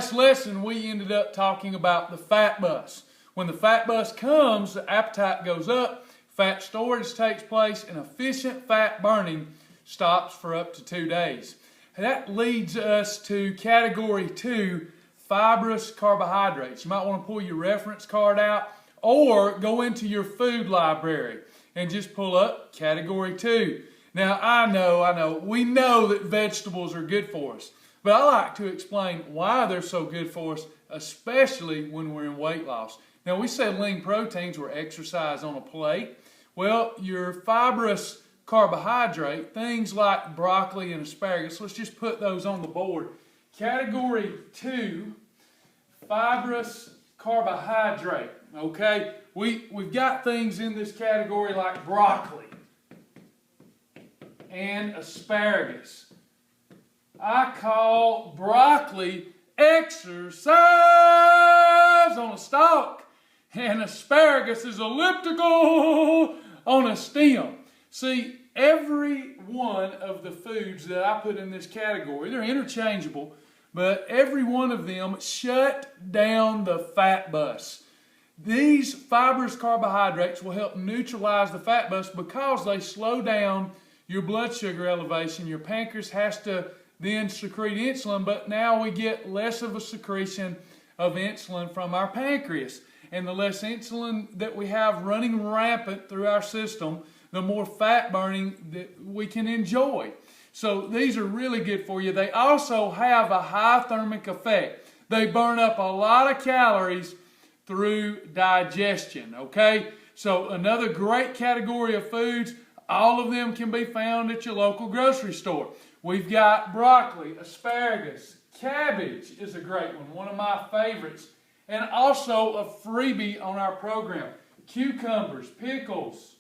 last lesson, we ended up talking about the fat bus. When the fat bus comes, the appetite goes up, fat storage takes place, and efficient fat burning stops for up to 2 days. That leads us to category 2, fibrous carbohydrates. You might want to pull your reference card out or go into your food library and just pull up category 2. Now, I know, we know that vegetables are good for us, but I like to explain why they're so good for us, especially when we're in weight loss. Now, we said lean proteins were exercise on a plate. Well, your fibrous carbohydrate, things like broccoli and asparagus, let's just put those on the board. Category 2, fibrous carbohydrate, okay? We've got things in this category like broccoli and asparagus. I call broccoli exercise on a stalk, and asparagus is elliptical on a stem. See, every one of the foods that I put in this category, they're interchangeable, but every one of them shut down the fat bus. These fibrous carbohydrates will help neutralize the fat bus because they slow down your blood sugar elevation. Your pancreas has to then secrete insulin, but now we get less of a secretion of insulin from our pancreas. And the less insulin that we have running rampant through our system, the more fat burning that we can enjoy. So these are really good for you. They also have a high thermic effect. They burn up a lot of calories through digestion, okay? So another great category of foods, all of them can be found at your local grocery store. We've got broccoli, asparagus, cabbage is a great one of my favorites. And also a freebie on our program, cucumbers, pickles.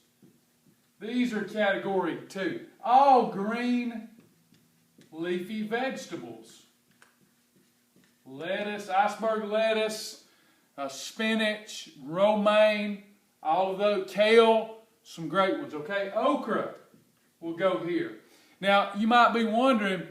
These are category 2. All green leafy vegetables. Lettuce, iceberg lettuce, spinach, romaine, all of those, kale, some great ones, okay? Okra will go here. Now, you might be wondering,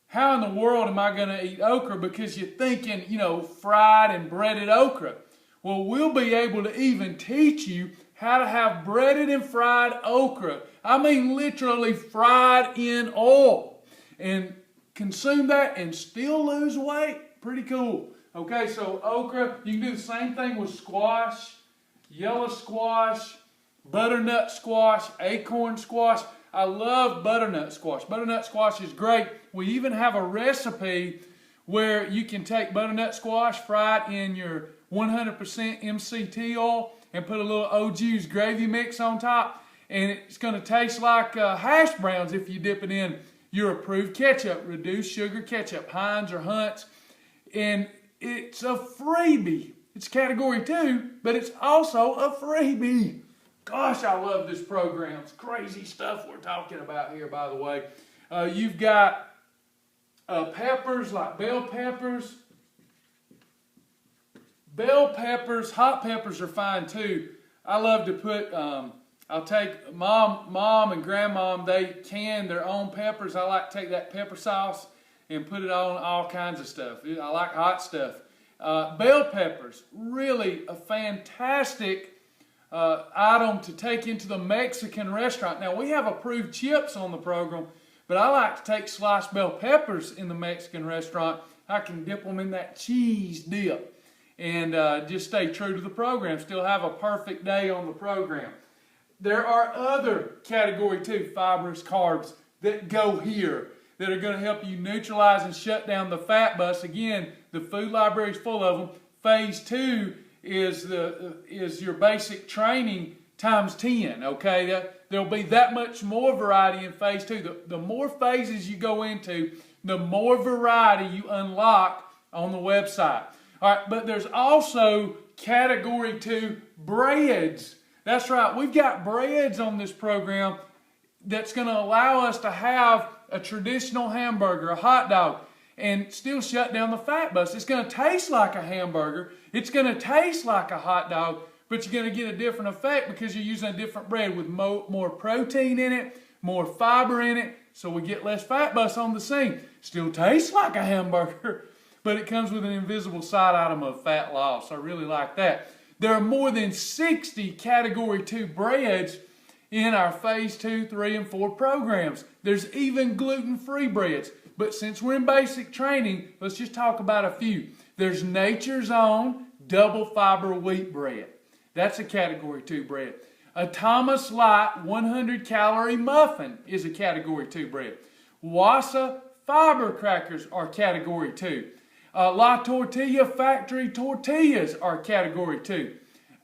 how in the world am I going to eat okra? Because you're thinking, fried and breaded okra. Well, we'll be able to even teach you how to have breaded and fried okra. I mean literally fried in oil. And consume that and still lose weight. Pretty cool. Okay, so okra, you can do the same thing with squash, yellow squash, butternut squash, acorn squash. I love butternut squash. Butternut squash is great. We even have a recipe where you can take butternut squash, fry it in your 100% MCT oil, and put a little OG's gravy mix on top, and it's going to taste like hash browns if you dip it in your approved ketchup, reduced sugar ketchup, Heinz or Hunt's, and it's a freebie. It's category 2, but it's also a freebie. Gosh, I love this program. It's crazy stuff we're talking about here, by the way. You've got peppers like bell peppers. Bell peppers, hot peppers are fine too. I love to put, I'll take mom and grandmom, they can their own peppers. I like to take that pepper sauce and put it on all kinds of stuff. I like hot stuff. Bell peppers, really a fantastic item to take into the Mexican restaurant. Now, we have approved chips on the program, but I like to take sliced bell peppers in the Mexican restaurant. I can dip them in that cheese dip and just stay true to the program, still have a perfect day on the program. There are other category 2 fibrous carbs that go here that are going to help you neutralize and shut down the fat bus. Again, the food library is full of them. Phase 2 is your basic training times 10, okay? There'll be that much more variety in phase 2. The more phases you go into, the more variety you unlock on the website. All right, but there's also category 2 breads. That's right, we've got breads on this program that's going to allow us to have a traditional hamburger, a hot dog, and still shut down the fat bus. It's going to taste like a hamburger. It's going to taste like a hot dog, but you're going to get a different effect because you're using a different bread with more protein in it, more fiber in it, so we get less fat bus on the scene. Still tastes like a hamburger, but it comes with an invisible side item of fat loss. I really like that. There are more than 60 Category 2 breads in our Phase 2, 3, and 4 programs. There's even gluten-free breads. But since we're in basic training, let's just talk about a few. There's Nature's Own double fiber wheat bread. That's a Category 2 bread. A Thomas Light 100 calorie muffin is a Category 2 bread. Wassa fiber crackers are Category 2. La Tortilla factory tortillas are Category 2.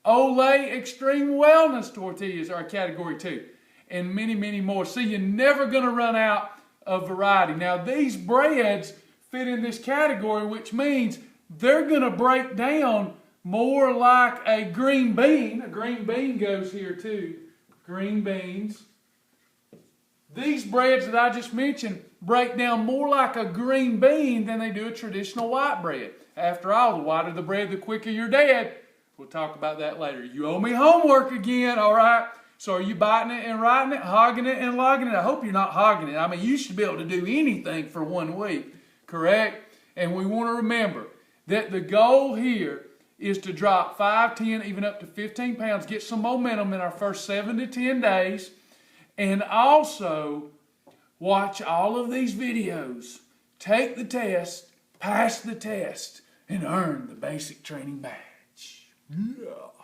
Olay Extreme Wellness tortillas are Category 2. And many, many more. See, you're never going to run out of variety. Now, these breads fit in this category, which means they're going to break down more like a green bean. A green bean goes here too. Green beans. These breads that I just mentioned break down more like a green bean than they do a traditional white bread. After all, the whiter the bread, the quicker you're dead. We'll talk about that later. You owe me homework again, all right? So are you biting it and writing it, hogging it and logging it? I hope you're not hogging it. I mean, you should be able to do anything for 1 week, correct? And we want to remember that the goal here is to drop 5, 10, even up to 15 pounds, get some momentum in our first 7 to 10 days, and also watch all of these videos, take the test, pass the test, and earn the basic training badge. Yeah.